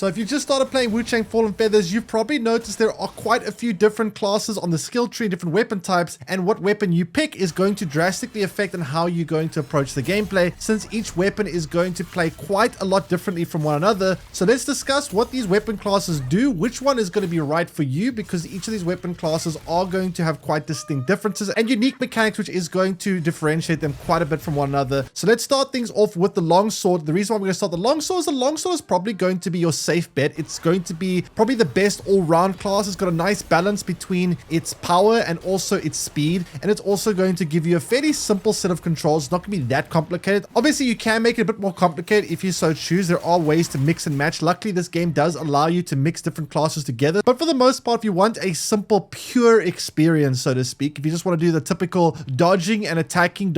So if you just started playing Wuchang Fallen Feathers, you've probably noticed there are quite a few different classes on the skill tree, different weapon types, and what weapon you pick is going to drastically affect on how you're going to approach the gameplay, since each weapon is going to play quite a lot differently from one another. So let's discuss what these weapon classes do, which one is going to be right for you, because each of these weapon classes are going to have quite distinct differences and unique mechanics, which is going to differentiate them quite a bit from one another. So let's start things off with the longsword. The reason why we're going to start the longsword is the longsword is probably going to be your safe bet. It's going to be probably the best all-round class. It's got a nice balance between its power and also its speed, and it's also going to give you a fairly simple set of controls. It's not going to be that complicated. Obviously, you can make it a bit more complicated if you so choose. There are ways to mix and match. Luckily, this game does allow you to mix different classes together, but for the most part, if you want a simple, pure experience, so to speak, if you just want to do the typical dodging and attacking,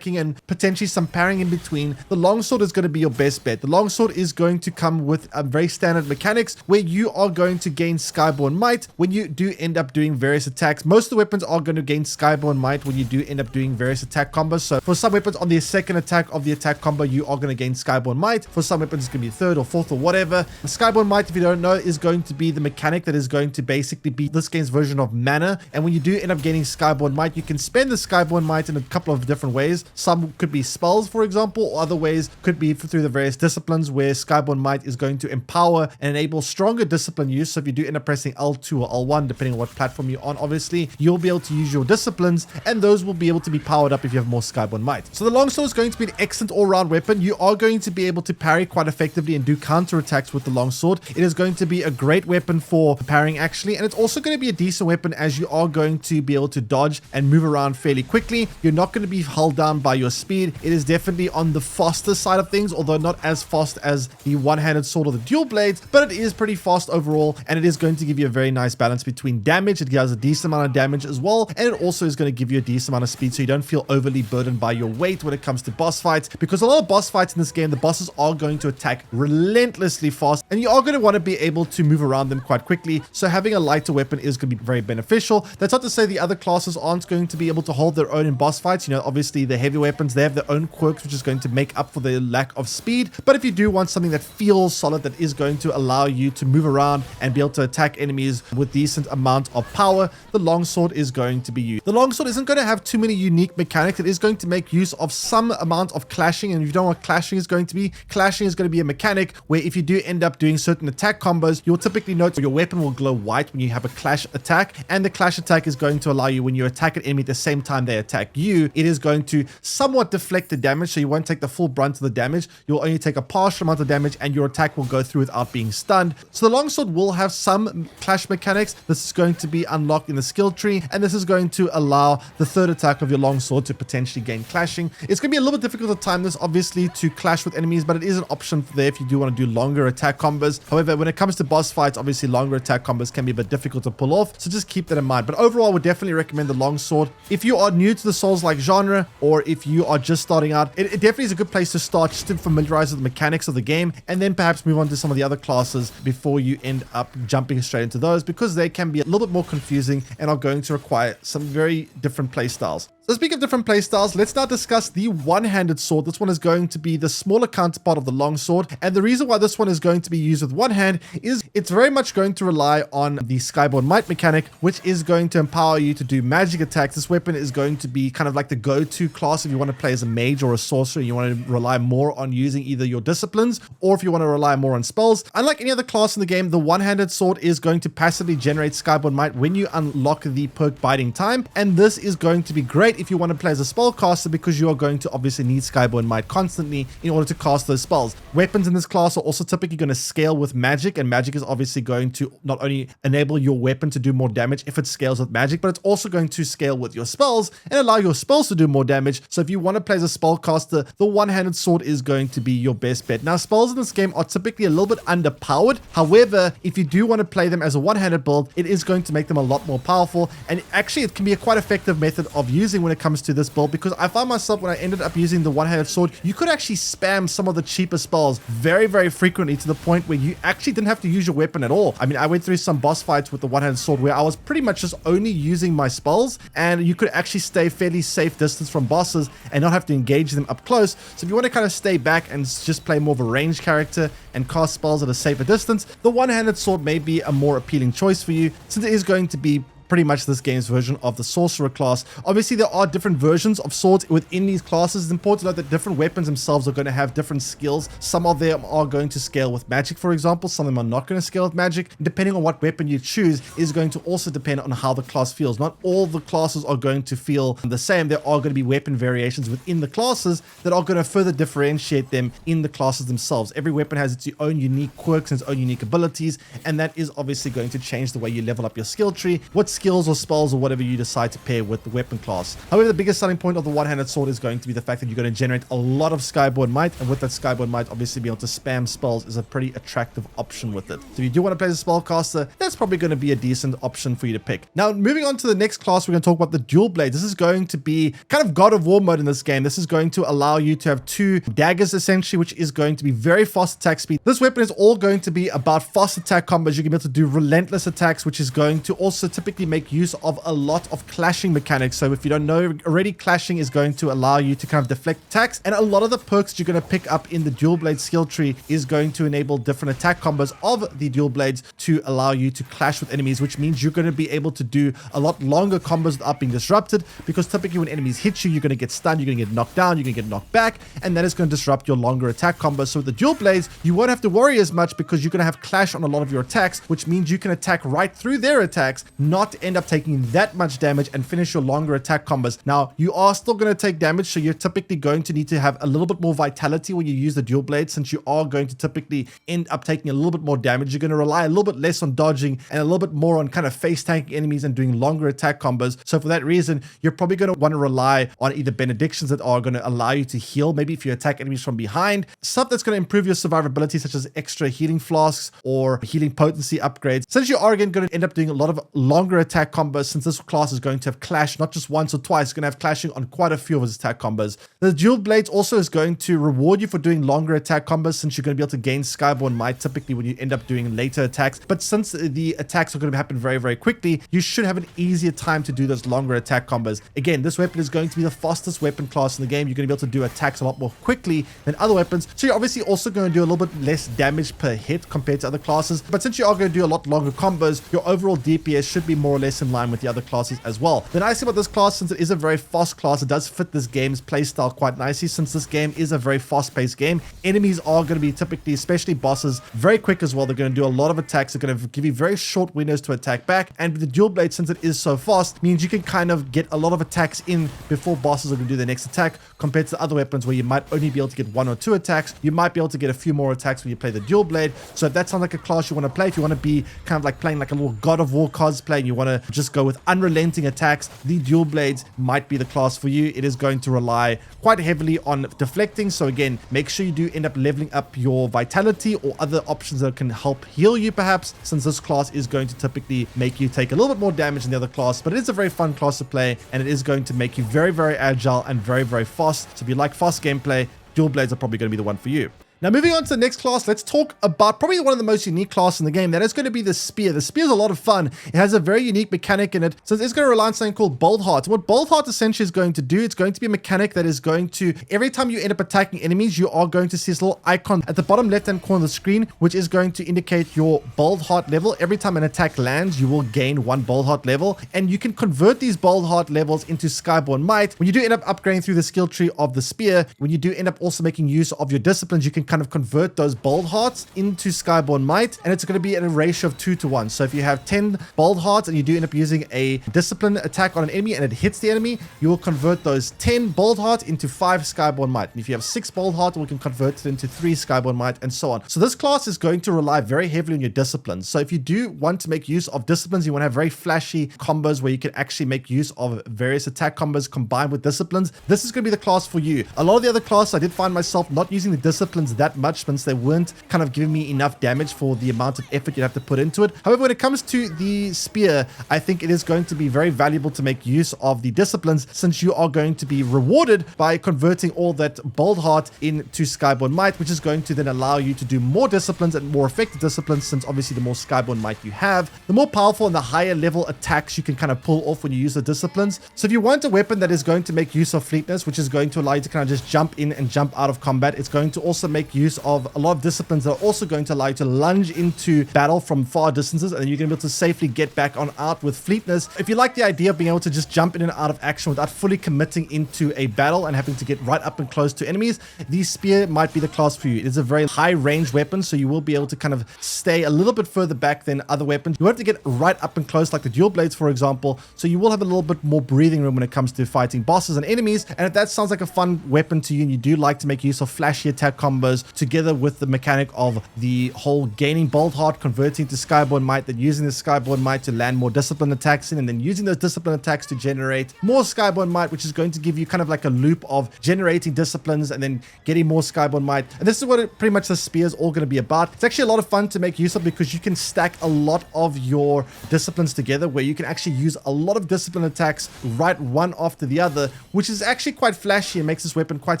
and potentially some parrying in between, the longsword is going to be your best bet. The longsword is going to come with a very standard mechanics where you are going to gain Skyborn Might when you do end up doing various attacks. Most of the weapons are going to gain Skyborn Might when you do end up doing various attack combos. So for some weapons on the second attack of the attack combo, you are going to gain Skyborn Might. For some weapons, it's going to be third or fourth or whatever. The Skyborn Might, if you don't know, is going to be the mechanic that is going to basically be this game's version of mana. And when you do end up gaining Skyborn Might, you can spend the Skyborn Might in a couple of different ways. Some could be spells, for example, or other ways could be through the various disciplines where Skyborn Might is going to empower and enable stronger discipline use. So if you do end up pressing L2 or L1, depending on what platform you're on, obviously, you'll be able to use your disciplines, and those will be able to be powered up if you have more Skyborn Might. So the longsword is going to be an excellent all-round weapon. You are going to be able to parry quite effectively and do counter attacks with the longsword. It is going to be a great weapon for parrying, actually, and it's also going to be a decent weapon as you are going to be able to dodge and move around fairly quickly. You're not going to be held down by your speed. It is definitely on the faster side of things, although not as fast as the one-handed sword or the dual blades, but it is pretty fast overall, and it is going to give you a very nice balance between damage. It gives a decent amount of damage as well, and it also is going to give you a decent amount of speed, so you don't feel overly burdened by your weight when it comes to boss fights, because a lot of boss fights in this game, the bosses are going to attack relentlessly fast, and you are going to want to be able to move around them quite quickly, so having a lighter weapon is going to be very beneficial. That's not to say the other classes aren't going to be able to hold their own in boss fights. You know, obviously the heavy weapons, they have their own quirks, which is going to make up for the lack of speed, but if you do want something that feels solid, that is going to allow you to move around and be able to attack enemies with decent amount of power, the longsword is going to be used. The longsword isn't going to have too many unique mechanics. It is going to make use of some amount of clashing, and if you don't know what clashing is going to be a mechanic where if you do end up doing certain attack combos, you'll typically notice your weapon will glow white when you have a clash attack, and the clash attack is going to allow you, when you attack an enemy at the same time they attack you, it is going to somewhat deflect the damage, so you won't take the full brunt of the damage. You'll only take a partial amount of damage, and your attack will go through without being stunned. So the longsword will have some clash mechanics. This is going to be unlocked in the skill tree, and this is going to allow the third attack of your longsword to potentially gain clashing. It's going to be a little bit difficult to time this, obviously, to clash with enemies, but it is an option there if you do want to do longer attack combos. However, when it comes to boss fights, obviously longer attack combos can be a bit difficult to pull off, so just keep that in mind. But overall, I would definitely recommend the longsword. If you are new to the Souls-like genre, or if you are just starting out, it definitely is a good place to start, just to familiarize with the mechanics of the game, and then perhaps move on to some of the other classes before you end up jumping straight into those, because they can be a little bit more confusing and are going to require some very different play styles. So speaking of different playstyles, let's now discuss the one-handed sword. This one is going to be the smaller counterpart of the longsword, and the reason why this one is going to be used with one hand is it's very much going to rely on the Skyborn Might mechanic, which is going to empower you to do magic attacks. This weapon is going to be kind of like the go-to class if you want to play as a mage or a sorcerer. You want to rely more on using either your disciplines, or if you want to rely more on spells. Unlike any other class in the game, the one-handed sword is going to passively generate Skyborn Might when you unlock the perk Biding Time, and this is going to be great if you want to play as a spellcaster, because you are going to obviously need Skyborn Might constantly in order to cast those spells. Weapons in this class are also typically going to scale with magic, and magic is obviously going to not only enable your weapon to do more damage if it scales with magic, but it's also going to scale with your spells and allow your spells to do more damage. So if you want to play as a spellcaster, the one-handed sword is going to be your best bet. Now, spells in this game are typically a little bit underpowered. However, if you do want to play them as a one-handed build, it is going to make them a lot more powerful, and actually it can be a quite effective method of using when it comes to this build, because I found myself when I ended up using the one-handed sword, you could actually spam some of the cheaper spells very, very frequently to the point where you actually didn't have to use your weapon at all. I mean, I went through some boss fights with the one-handed sword where I was pretty much just only using my spells, and you could actually stay fairly safe distance from bosses and not have to engage them up close. So if you want to kind of stay back and just play more of a ranged character and cast spells at a safer distance, the one-handed sword may be a more appealing choice for you, since it is going to be pretty much this game's version of the sorcerer class. Obviously, there are different versions of swords within these classes. It's important to note that different weapons themselves are going to have different skills. Some of them are going to scale with magic, for example. Some of them are not going to scale with magic. Depending on what weapon you choose is going to also depend on how the class feels. Not all the classes are going to feel the same. There are going to be weapon variations within the classes that are going to further differentiate them in the classes themselves. Every weapon has its own unique quirks and its own unique abilities, and that is obviously going to change the way you level up your skill tree, what skills or spells or whatever you decide to pair with the weapon class. However, the biggest selling point of the one-handed sword is going to be the fact that you're going to generate a lot of skyborn might, and with that skyborn might, obviously being able to spam spells is a pretty attractive option with it. So if you do want to play as a spellcaster, that's probably going to be a decent option for you to pick. Now, moving on to the next class, we're going to talk about the dual blade. This is going to be kind of God of War mode in this game. This is going to allow you to have two daggers essentially, which is going to be very fast attack speed. This weapon is all going to be about fast attack combos. You're going to be able to do relentless attacks, which is going to also typically make use of a lot of clashing mechanics. So if you don't know already, clashing is going to allow you to kind of deflect attacks, and a lot of the perks you're going to pick up in the dual blade skill tree is going to enable different attack combos of the dual blades to allow you to clash with enemies, which means you're going to be able to do a lot longer combos without being disrupted, because typically when enemies hit you, you're going to get stunned, you're going to get knocked down, you're going to get knocked back, and that is going to disrupt your longer attack combos. So with the dual blades, you won't have to worry as much because you're going to have clash on a lot of your attacks, which means you can attack right through their attacks, not end up taking that much damage, and finish your longer attack combos. Now, you are still going to take damage, so you're typically going to need to have a little bit more vitality when you use the dual blade, since you are going to typically end up taking a little bit more damage. You're going to rely a little bit less on dodging and a little bit more on kind of face tanking enemies and doing longer attack combos. So for that reason, you're probably going to want to rely on either benedictions that are going to allow you to heal, maybe if you attack enemies from behind, stuff that's going to improve your survivability, such as extra healing flasks or healing potency upgrades. Since you are again going to end up doing a lot of longer attack combos, since this class is going to have clash not just once or twice, it's going to have clashing on quite a few of its attack combos. The dual blades also is going to reward you for doing longer attack combos, since you're going to be able to gain skyborn might typically when you end up doing later attacks. But since the attacks are going to happen very, very quickly, you should have an easier time to do those longer attack combos. Again, this weapon is going to be the fastest weapon class in the game. You're going to be able to do attacks a lot more quickly than other weapons, so you're obviously also going to do a little bit less damage per hit compared to other classes. But since you are going to do a lot longer combos, your overall DPS should be more or less in line with the other classes as well. The nice thing about this class, since it is a very fast class, it does fit this game's playstyle quite nicely, since this game is a very fast-paced game. Enemies are going to be typically, especially bosses, very quick as well. They're going to do a lot of attacks. They're going to give you very short windows to attack back, and with the dual blade, since it is so fast, means you can kind of get a lot of attacks in before bosses are going to do their next attack, compared to other weapons where you might only be able to get one or two attacks. You might be able to get a few more attacks when you play the dual blade. So if that sounds like a class you want to play, if you want to be kind of like playing like a little God of War cosplay and you want to just go with unrelenting attacks, the dual blades might be the class for you. It is going to rely quite heavily on deflecting, so again, make sure you do end up leveling up your vitality or other options that can help heal you perhaps, since this class is going to typically make you take a little bit more damage than the other class. But it is a very fun class to play, and it is going to make you very, very agile and very, very fast. So if you like fast gameplay, dual blades are probably going to be the one for you. Now, moving on to the next class, let's talk about probably one of the most unique classes in the game. That is going to be the spear. The spear is a lot of fun. It has a very unique mechanic in it. So it's going to rely on something called Bold Heart. And what Bold Heart essentially is going to do, it's going to be a mechanic that is going to, every time you end up attacking enemies, you are going to see this little icon at the bottom left-hand corner of the screen, which is going to indicate your Bold Heart level. Every time an attack lands, you will gain one Bold Heart level. And you can convert these Bold Heart levels into Skyborn Might. When you do end up upgrading through the skill tree of the spear, when you do end up also making use of your disciplines, you can kind of convert those Bold Hearts into Skyborn Might, and it's going to be at a ratio of 2 to 1. So if you have 10 Bold Hearts and you do end up using a discipline attack on an enemy and it hits the enemy, you will convert those 10 Bold Hearts into 5 Skyborn Might. And if you have 6 Bold Hearts, we can convert it into 3 Skyborn Might, and so on. So this class is going to rely very heavily on your disciplines. So if you do want to make use of disciplines, you want to have very flashy combos where you can actually make use of various attack combos combined with disciplines, this is going to be the class for you. A lot of the other classes, I did find myself not using the disciplines that much since they weren't kind of giving me enough damage for the amount of effort you'd have to put into it. However, when it comes to the spear, I think it is going to be very valuable to make use of the disciplines, since you are going to be rewarded by converting all that bold heart into Skyborn Might, which is going to then allow you to do more disciplines and more effective disciplines, since obviously the more Skyborn Might you have, the more powerful and the higher level attacks you can kind of pull off when you use the disciplines. So if you want a weapon that is going to make use of fleetness, which is going to allow you to kind of just jump in and jump out of combat, it's going to also make use of a lot of disciplines that are also going to allow you to lunge into battle from far distances, and then you're going to be able to safely get back on out with fleetness. If you like the idea of being able to just jump in and out of action without fully committing into a battle and having to get right up and close to enemies, the spear might be the class for you. It is a very high range weapon, so you will be able to kind of stay a little bit further back than other weapons. You won't have to get right up and close like the dual blades, for example, so you will have a little bit more breathing room when it comes to fighting bosses and enemies. And if that sounds like a fun weapon to you and you do like to make use of flashy attack combos together with the mechanic of the whole gaining bold heart, converting to Skyborn Might, then using the Skyborn Might to land more discipline attacks in, and then using those discipline attacks to generate more Skyborn Might, which is going to give you kind of like a loop of generating disciplines and then getting more Skyborn Might. And this is what pretty much the spear is all going to be about. It's actually a lot of fun to make use of because you can stack a lot of your disciplines together, where you can actually use a lot of discipline attacks right one after the other, which is actually quite flashy and makes this weapon quite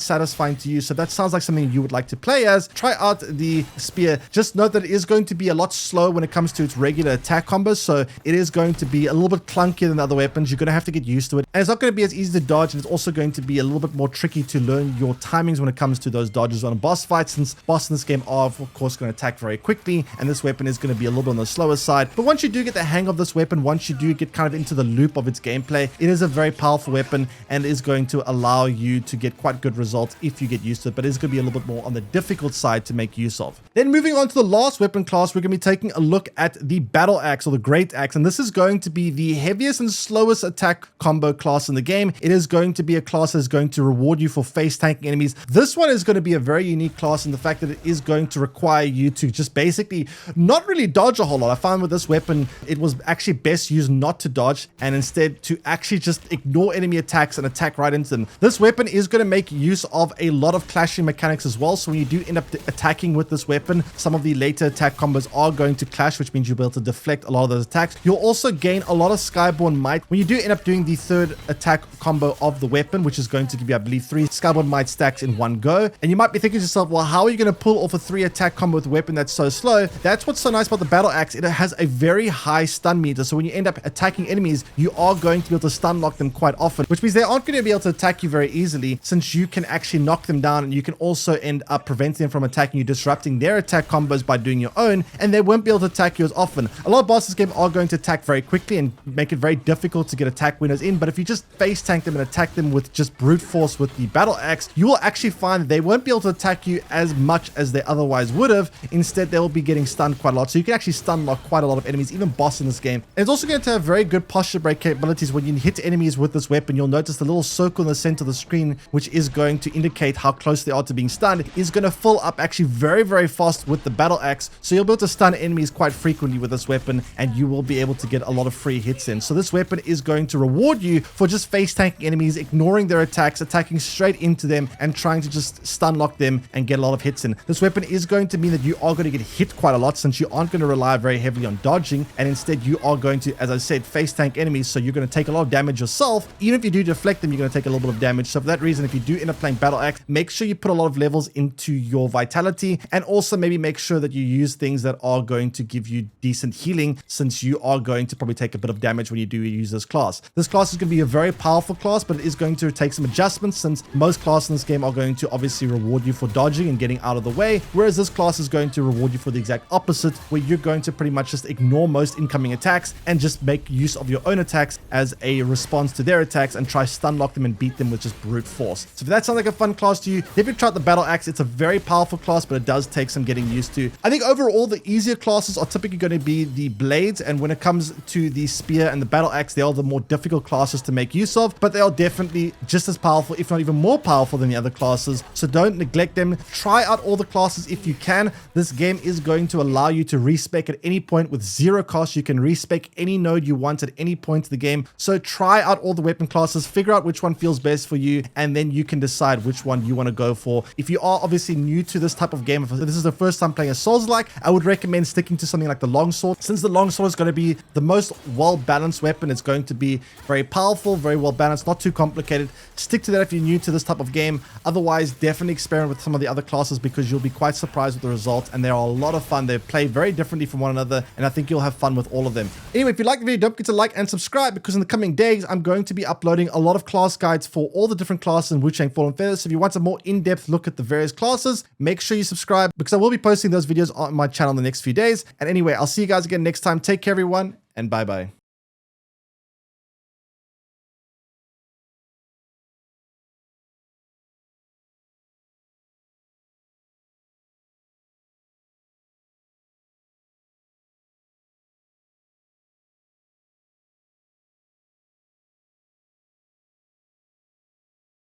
satisfying to use. So that sounds like something you would like to play as. Try out the spear. Just note that it is going to be a lot slower when it comes to its regular attack combos, so it is going to be a little bit clunkier than other weapons. You're going to have to get used to it, and it's not going to be as easy to dodge, and it's also going to be a little bit more tricky to learn your timings when it comes to those dodges on a boss fight, since boss in this game are of course going to attack very quickly, and this weapon is going to be a little bit on the slower side. But once you do get the hang of this weapon, once you do get kind of into the loop of its gameplay, it is a very powerful weapon and is going to allow you to get quite good results if you get used to it, but it's going to be a little bit more on the difficult side to make use of. Then moving on to the last weapon class, we're going to be taking a look at the Battle Axe, or the Great Axe, and this is going to be the heaviest and slowest attack combo class in the game. It is going to be a class that is going to reward you for face tanking enemies. This one is going to be a very unique class in the fact that it is going to require you to just basically not really dodge a whole lot. I found with this weapon, it was actually best used not to dodge and instead to actually just ignore enemy attacks and attack right into them. This weapon is going to make use of a lot of clashing mechanics as well. So when you do end up attacking with this weapon, some of the later attack combos are going to clash, which means you'll be able to deflect a lot of those attacks. You'll also gain a lot of Skyborn Might when you do end up doing the third attack combo of the weapon, which is going to give you, I believe, 3 Skyborn Might stacks in one go. And you might be thinking to yourself, well, how are you going to pull off a 3 attack combo with a weapon that's so slow? That's what's so nice about the Battle Axe. It has a very high stun meter, so when you end up attacking enemies, you are going to be able to stun lock them quite often, which means they aren't going to be able to attack you very easily, since you can actually knock them down, and you can also end up preventing them from attacking you, disrupting their attack combos by doing your own, and they won't be able to attack you as often. A lot of bosses in this game are going to attack very quickly and make it very difficult to get attack windows in, but if you just face tank them and attack them with just brute force with the Battle Axe, you will actually find that they won't be able to attack you as much as they otherwise would have. Instead, they will be getting stunned quite a lot, so you can actually stun lock quite a lot of enemies, even boss in this game. And it's also going to have very good posture break capabilities. When you hit enemies with this weapon, you'll notice the little circle in the center of the screen, which is going to indicate how close they are to being stunned, is going to fill up actually very, very fast with the Battle Axe, so you'll be able to stun enemies quite frequently with this weapon, and you will be able to get a lot of free hits in. So this weapon is going to reward you for just face tanking enemies, ignoring their attacks, attacking straight into them, and trying to just stun lock them and get a lot of hits in. This weapon is going to mean that you are going to get hit quite a lot, since you aren't going to rely very heavily on dodging, and instead you are going to, as I said, face tank enemies, so you're going to take a lot of damage yourself. Even if you do deflect them, you're going to take a little bit of damage. So for that reason, if you do end up playing Battle Axe, make sure you put a lot of levels into your vitality, and also maybe make sure that you use things that are going to give you decent healing, since you are going to probably take a bit of damage when you do use this class. This class is going to be a very powerful class, but it is going to take some adjustments, since most classes in this game are going to obviously reward you for dodging and getting out of the way, whereas this class is going to reward you for the exact opposite, where you're going to pretty much just ignore most incoming attacks and just make use of your own attacks as a response to their attacks and try stun lock them and beat them with just brute force. So if that sounds like a fun class to you, if you try out the Battle Axe, it's a very powerful class, but it does take some getting used to. I think overall the easier classes are typically going to be the blades, and when it comes to the spear and the Battle Axe, they are the more difficult classes to make use of, but they are definitely just as powerful, if not even more powerful than the other classes, so don't neglect them. Try out all the classes if you can. This game is going to allow you to respec at any point with 0 cost. You can respec any node you want at any point in the game, so try out all the weapon classes, figure out which one feels best for you, and then you can decide which one you want to go for. If you are obviously obviously new to this type of game, if this is the first time playing a Souls-like, I would recommend sticking to something like the longsword. Since the longsword is going to be the most well-balanced weapon, it's going to be very powerful, very well-balanced, not too complicated. Stick to that if you're new to this type of game. Otherwise, definitely experiment with some of the other classes because you'll be quite surprised with the results, and they are a lot of fun. They play very differently from one another, and I think you'll have fun with all of them. Anyway, if you like the video, don't forget to like and subscribe, because in the coming days, I'm going to be uploading a lot of class guides for all the different classes in Wuchang Fallen Feathers. So if you want a more in-depth look at the various classes, make sure you subscribe, because I will be posting those videos on my channel in the next few days. And anyway, I'll see you guys again next time. Take care, everyone, and bye-bye.